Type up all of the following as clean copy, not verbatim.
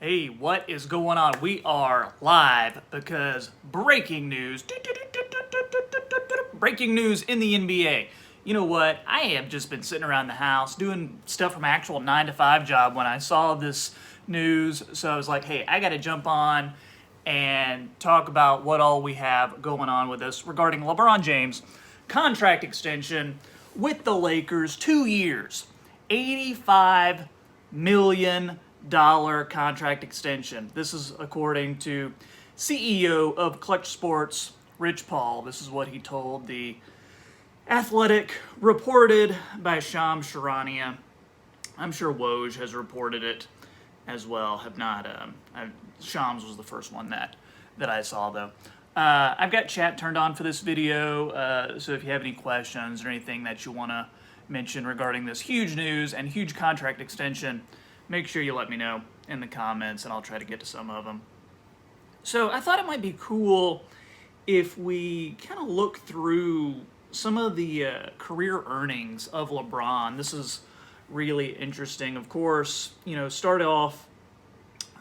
Hey, what is going on? We are live because breaking news. Breaking news in the NBA. You know what? I have just been sitting around the house doing stuff from my actual 9-to-5 job when I saw this news. So I was like, hey, I got to jump on and talk about what all we have going on with this regarding LeBron James contract extension with the Lakers, 2 years, $85 million contract extension. This is according to CEO of Clutch Sports, Rich Paul. This is what he told the Athletic, reported by Shams Charania. I'm sure Woj has reported it as well. Have not. Shams was the first one that I saw though. I've got chat turned on for this video, so if you have any questions or anything that you want to mention regarding this huge news and huge contract extension, make sure you let me know in the comments and I'll try to get to some of them. So I thought it might be cool if we kind of look through some of the career earnings of LeBron. This is really interesting. Of course, you know, started off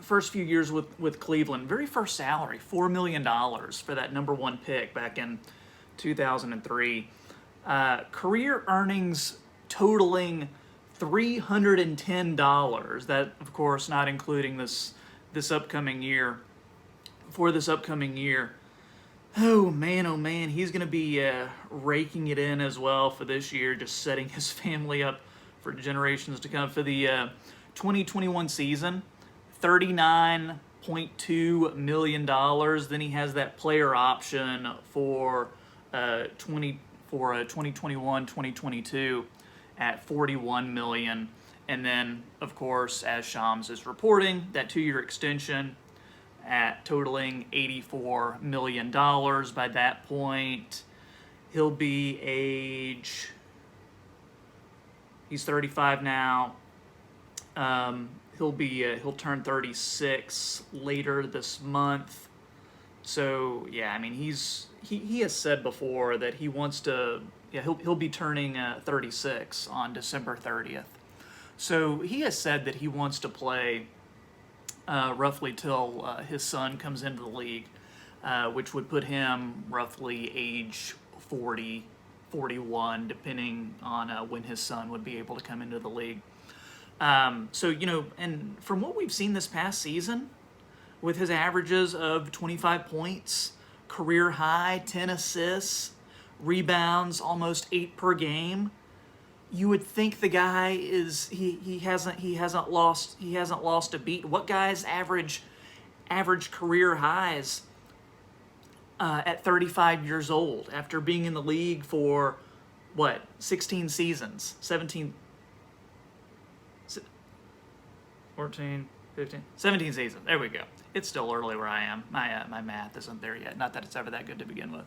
first few years with Cleveland, very first salary, $4 million for that number one pick back in 2003. Career earnings totaling $310. That, of course, not including this upcoming year. For this upcoming year, oh man, he's going to be raking it in as well for this year, just setting his family up for generations to come. For the 2021 season, $39.2 million. Then he has that player option for 2021, 2022 at $41 million. And then, of course, as Shams is reporting, that 2-year extension at totaling $84 million. By that point, he'll be he's 35 now. He'll turn 36 later this month. So yeah, I mean, he has said before that he wants to. Yeah, he'll be turning 36 on December 30th. So he has said that he wants to play roughly till his son comes into the league, which would put him roughly age 40, 41, depending on when his son would be able to come into the league. So, you know, and from what we've seen this past season, with his averages of 25 points, career high, 10 assists, rebounds, almost 8 per game, you would think the guy is he hasn't lost a beat. What guys average career highs at 35 years old after being in the league for 16 seasons, 17, 14, 15, 17 seasons. There we go. It's still early where I am. My math isn't there yet. Not that it's ever that good to begin with.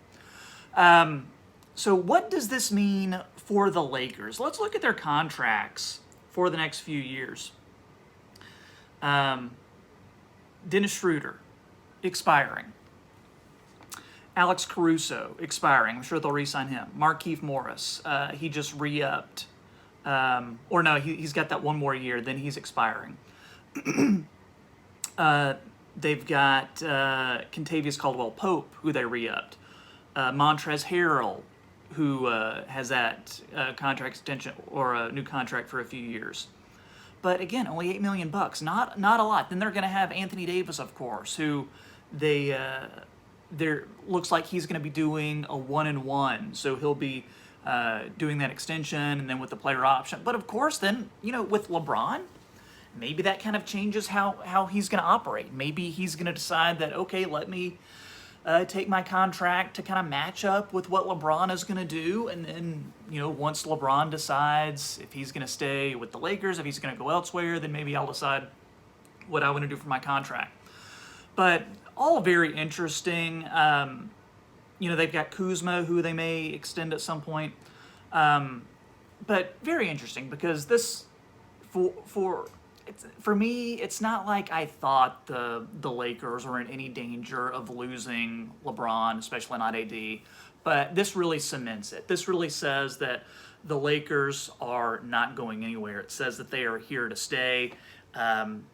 So what does this mean for the Lakers? Let's look at their contracts for the next few years. Dennis Schroeder, expiring. Alex Caruso, expiring. I'm sure they'll re-sign him. Markieff Morris, he just re-upped. Or no, he's got that one more year, then he's expiring. They've got Kentavious Caldwell-Pope, who they re-upped. Montrezl Harrell, who has that contract extension or a new contract for a few years. But again, only $8 million. Not a lot. Then they're going to have Anthony Davis, of course, who looks like he's going to be doing a 1-and-1. So he'll be doing that extension and then with the player option. But of course, then, you know, with LeBron, maybe that kind of changes how he's going to operate. Maybe he's going to decide that, okay, let me take my contract to kind of match up with what LeBron is going to do. And then, you know, once LeBron decides if he's going to stay with the Lakers, if he's going to go elsewhere, then maybe I'll decide what I want to do for my contract. But all very interesting. You know, they've got Kuzma, who they may extend at some point. But very interesting because this, for me, it's not like I thought the Lakers were in any danger of losing LeBron, especially not AD. But this really cements it. This really says that the Lakers are not going anywhere. It says that they are here to stay.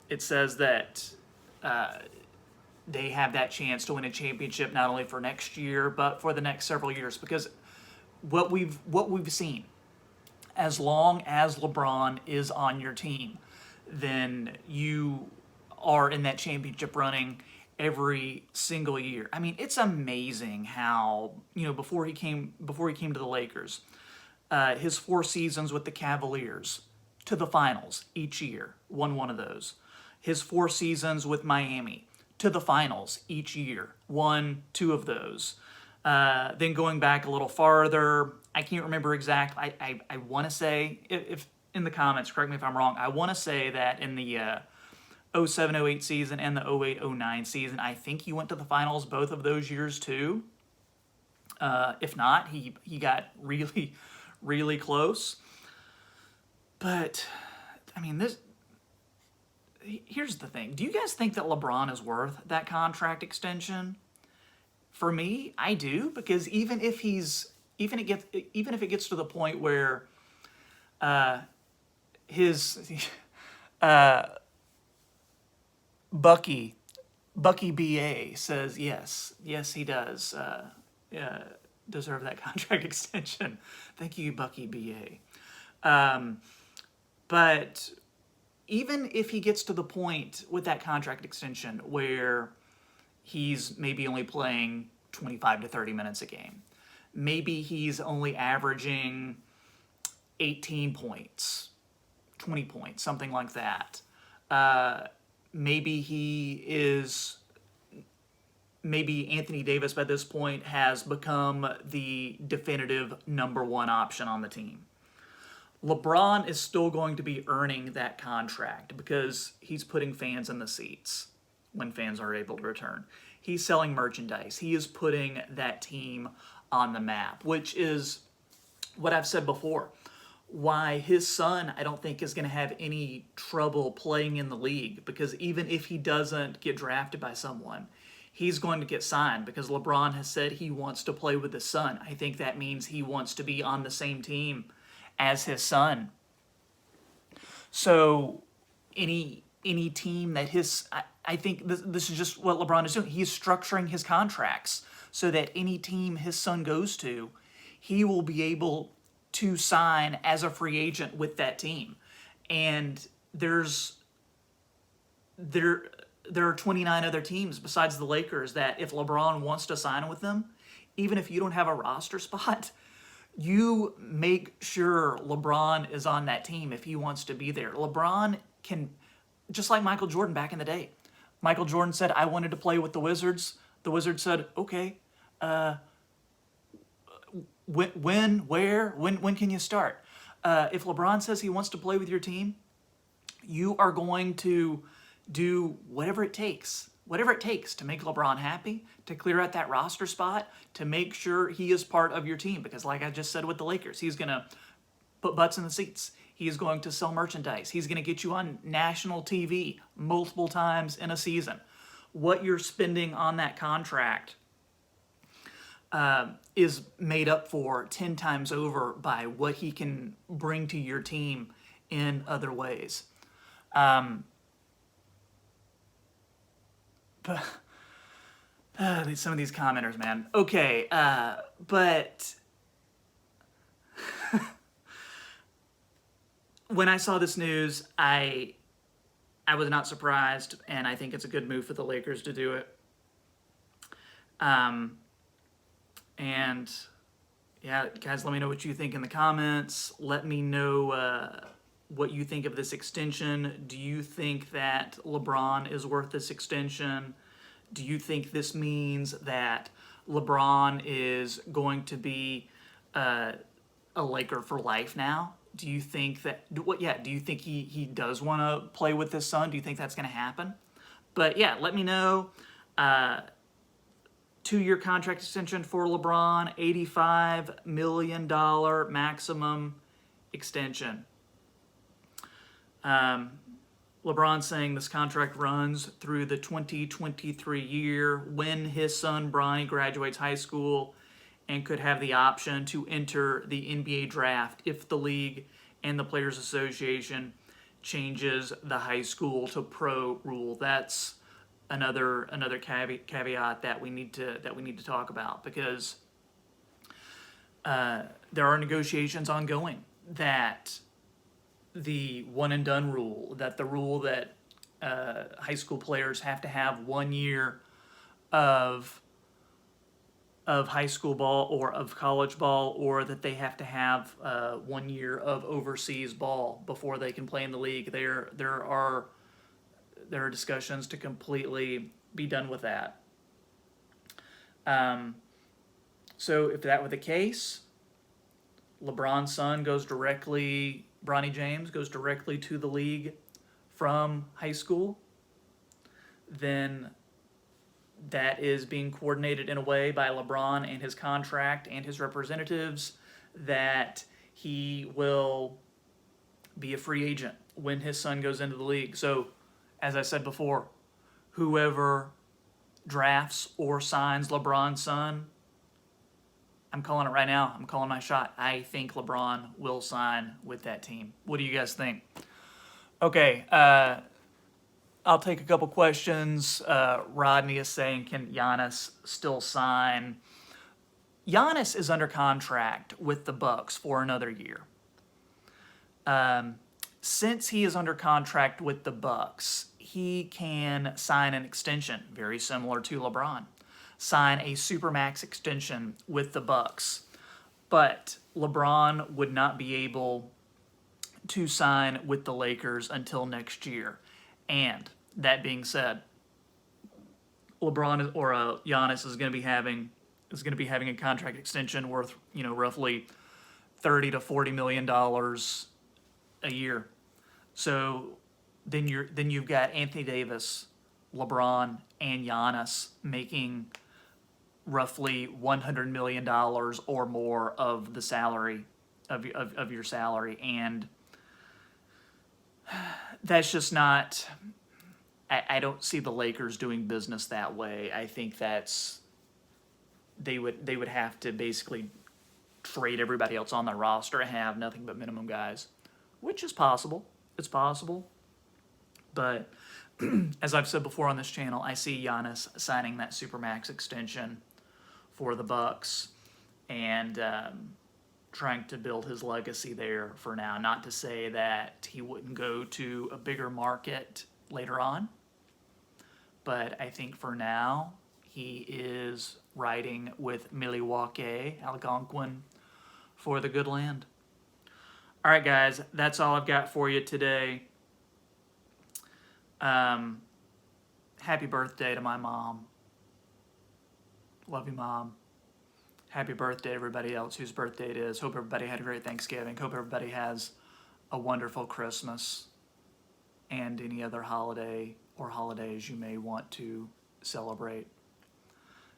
It says that they have that chance to win a championship not only for next year but for the next several years. Because what we've seen, as long as LeBron is on your team, then you are in that championship running every single year. I mean, it's amazing how, before he came to the Lakers, his 4 seasons with the Cavaliers to the finals each year, won one of those. His 4 seasons with Miami to the finals each year, won 2 of those. Then going back a little farther, I can't remember exactly. I want to say, if in the comments, correct me if I'm wrong, I want to say that in the 07-08 season and the 08-09 season, I think he went to the finals both of those years too. If not, he got really, really close. But, I mean, here's the thing. Do you guys think that LeBron is worth that contract extension? For me, I do, because even if it gets to the point where his Bucky BA says yes, he does deserve that contract extension. Thank you, Bucky BA. But even if he gets to the point with that contract extension where he's maybe only playing 25 to 30 minutes a game, maybe he's only averaging 18 points, 20 points, something like that. Maybe Anthony Davis by this point has become the definitive number 1 option on the team. LeBron is still going to be earning that contract because he's putting fans in the seats when fans are able to return. He's selling merchandise. He is putting that team on the map, which is what I've said before. Why his son, I don't think, is going to have any trouble playing in the league, because even if he doesn't get drafted by someone, he's going to get signed because LeBron has said he wants to play with his son. I think that means he wants to be on the same team as his son. So any team that I think this is just what LeBron is doing. He's structuring his contracts so that any team his son goes to, he will be able to sign as a free agent with that team. And there are 29 other teams besides the Lakers that if LeBron wants to sign with them, even if you don't have a roster spot, you make sure LeBron is on that team if he wants to be there. LeBron can, just like Michael Jordan back in the day. Michael Jordan said, I wanted to play with the Wizards. The Wizards said, okay, when can you start? If LeBron says he wants to play with your team, you are going to do whatever it takes to make LeBron happy, to clear out that roster spot, to make sure he is part of your team. Because like I just said with the Lakers, he's going to put butts in the seats. He is going to sell merchandise. He's going to get you on national TV multiple times in a season. What you're spending on that contract is made up for 10 times over by what he can bring to your team in other ways. But some of these commenters, man. Okay, but when I saw this news, I was not surprised, and I think it's a good move for the Lakers to do it. And yeah, guys, let me know what you think in the comments. Let me know what you think of this extension. Do you think that LeBron is worth this extension? Do you think this means that LeBron is going to be a Laker for life now? Do you think that, do you think he does want to play with his son? Do you think that's going to happen? But yeah, let me know. 2-year contract extension for LeBron, $85 million maximum extension. LeBron saying this contract runs through the 2023 year when his son Bronny graduates high school and could have the option to enter the NBA draft if the league and the Players Association changes the high school to pro rule. That's another caveat that we need to talk about, because there are negotiations ongoing that the one and done rule, that the rule that high school players have to have 1 year of high school ball or of college ball, or that they have to have 1 year of overseas ball before they can play in the league. There are discussions to completely be done with that. So if that were the case, LeBron's son Bronny James goes directly to the league from high school, then that is being coordinated in a way by LeBron and his contract and his representatives that he will be a free agent when his son goes into the league. So, as I said before, whoever drafts or signs LeBron's son, I'm calling it right now. I'm calling my shot. I think LeBron will sign with that team. What do you guys think? Okay, I'll take a couple questions. Rodney is saying, can Giannis still sign? Giannis is under contract with the Bucks for another year. Since he is under contract with the Bucks, he can sign an extension, very similar to LeBron. Sign a supermax extension with the Bucks. But LeBron would not be able to sign with the Lakers until next year. And that being said, Giannis is going to be having a contract extension worth, roughly $30 to $40 million a year. So then you've got Anthony Davis, LeBron, and Giannis making roughly $100 million or more of the salary of your salary, and that's just not. I don't see the Lakers doing business that way. I think they would have to basically trade everybody else on their roster and have nothing but minimum guys, which is possible. It's possible, but as I've said before on this channel, I see Giannis signing that supermax extension for the Bucks and trying to build his legacy there for now. Not to say that he wouldn't go to a bigger market later on, but I think for now he is riding with Milwaukee, Algonquin, for the good land. All right, guys, that's all I've got for you today. Happy birthday to my mom. Love you, Mom. Happy birthday to everybody else whose birthday it is. Hope everybody had a great Thanksgiving. Hope everybody has a wonderful Christmas and any other holiday or holidays you may want to celebrate.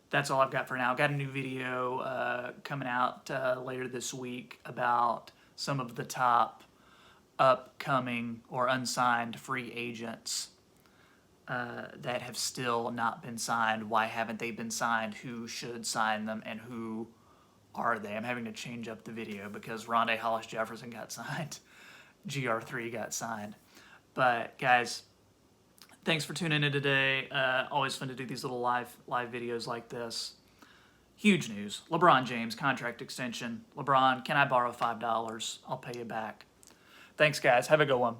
That's all I've got for now. I've got a new video coming out later this week about some of the top upcoming or unsigned free agents that have still not been signed. Why haven't they been signed? Who should sign them, and who are they? I'm having to change up the video because Rondé Hollis-Jefferson got signed. GR3 got signed. But guys, thanks for tuning in today. Always fun to do these little live videos like this. Huge news. LeBron James, contract extension. LeBron, can I borrow $5? I'll pay you back. Thanks, guys. Have a good one.